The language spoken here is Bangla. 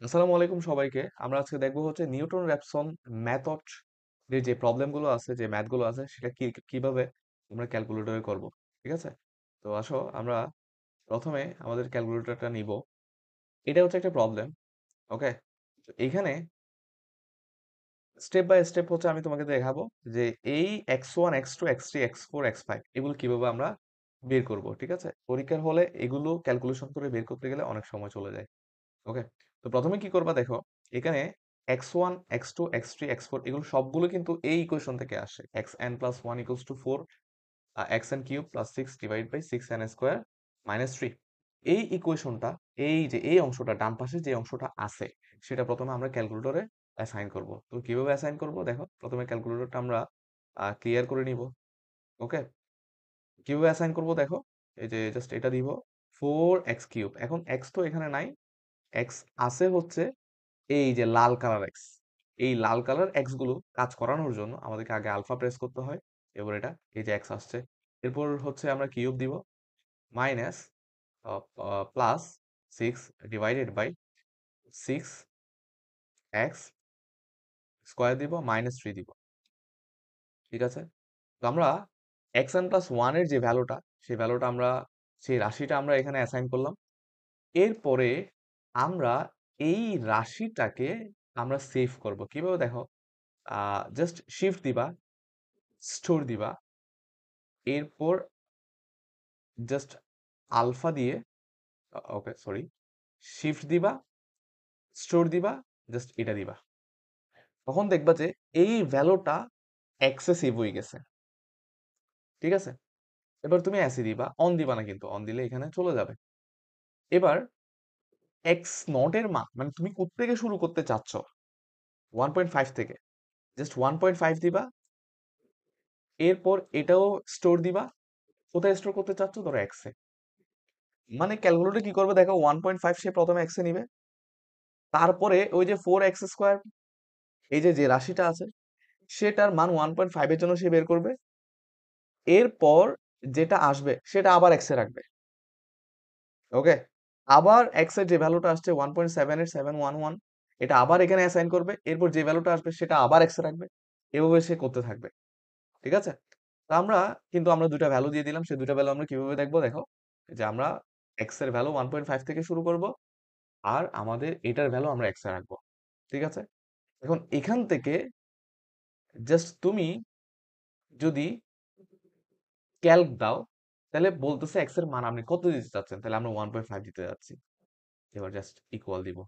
আসসালামু আলাইকুম সবাইকে। আমরা আজকে দেখবো হচ্ছে নিউটন র্যাপসন মেথড এর যে প্রবলেম গুলো আছে, যে ম্যাথ গুলো আছে সেটা কিভাবে আমরা ক্যালকুলেটরে করব। ঠিক আছে? তো আসো আমরা প্রথমে আমাদের ক্যালকুলেটরটা নিব। এটা হচ্ছে একটা প্রবলেম। ওকে? এইখানে স্টেপ বাই স্টেপ হচ্ছে আমি তোমাকে দেখাবো যে এই x1 x2 x3 x4 x5 এগুলো কিভাবে আমরা বের করব। ঠিক আছে? পরীক্ষার হলে এগুলো ক্যালকুলেশন করে বের করতে গেলে অনেক সময় চলে যায়। ওকে, তো প্রথমে কি করবা দেখো, এখানে x1 x2 x3 x4 এগুলো সবগুলো কিন্তু এই ইকুয়েশন থেকে আসে। xn plus 1 equals to 4, xn cube plus 6 divide by 6n square minus 3। এই ইকুয়েশনটা, এই যে এই অংশটা ডান পাশে যে অংশটা আছে সেটা প্রথমে আমরা ক্যালকুলেটরে অ্যাসাইন করব। তো কিভাবে অ্যাসাইন করব দেখো, প্রথমে ক্যালকুলেটরটা আমরা ক্লিয়ার করে নিব। ওকে, কিভাবে অ্যাসাইন করব দেখো, এই যে জাস্ট এটা দিব 4x কিউব। এখন x তো এখানে নাই, x আছে হচ্ছে এই যে লাল কালার এক্স। এই লাল কালার এক্স গুলো কাজ করানোর জন্য আমাদেরকে আগে আলফা প্রেস করতে হয়। এবার এটা এই যে এক্স আসছে, এরপর হচ্ছে আমরা কিউব দিব minus plus 6 divided by 6x square দিব মাইনাস 3 দিব। ঠিক আছে? তো আমরা এক্স এন প্লাস ওয়ানের যে ভ্যালুটা, সেই ভ্যালুটা আমরা, সেই রাশিটা আমরা এখানে অ্যাসাইন করলাম। এরপরে আমরা এই রাশিটাকে আমরা সেভ করব কিভাবে দেখো, জাস্ট শিফট দিবা, স্টোর দিবা, এরপর জাস্ট আলফা দিয়ে, ওকে সরি, শিফট দিবা, স্টোর দিবা, জাস্ট এটা দিবা। তখন দেখবা যে এই ভ্যালুটা এক্সেসিভ হয়ে গেছে। ঠিক আছে? এবার তুমি অ্যাসি দিবা, অন দিবা না, কিন্তু অন দিলে এখানে চলে যাবে। এবার এক্স নট এর মান, মানে তুমি কোত্থেকে শুরু করতে চাচ্ছ, 1.5 থেকে, জাস্ট 1.5 দিবা, এরপর এটাও স্টোর দিবা। কোথায় স্টোর করতে চাচ্ছ, ধরো এক্সে। মানে ক্যালকুলেটর কি করবে দেখো, 1.5 সে প্রথমে এক্সে নিবে, তারপরে ওই যে 4x স্কোয়ার, এই যে যে রাশিটা আছে সেটার মান 1.5 এর জন্য সে বের করবে। এরপর যেটা আসবে সেটা আবার এক্স এ রাখবে। ওকে, আবার এক্স এর যে ভ্যালুটা আসছে 1.7 এর 711, এটা আবার এখানে অ্যাসাইন করবে। এরপর যে ভ্যালুটা আসবে সেটা আবার এক্স এ রাখবে। এভাবে সে করতে থাকবে। ঠিক আছে? তো আমরা দুইটা ভ্যালু দিয়ে দিলাম। সেই দুইটা ভ্যালু আমরা কিভাবে দেখবো দেখো, যে আমরা এক্স এর ভ্যালু 1.5 থেকে শুরু করব, আর আমাদের এটার ভ্যালু আমরা এক্স এ রাখবো। ঠিক আছে? এখন এখান থেকে জাস্ট তুমি যদি ক্যালক দাও, তাহলে বলতেছে এক্স এর মান আপনি কত দিতে চাচ্ছেন, তাহলে আমরা 1.5 দিতে যাচ্ছি। এবার জাস্ট ইকুয়াল দিব।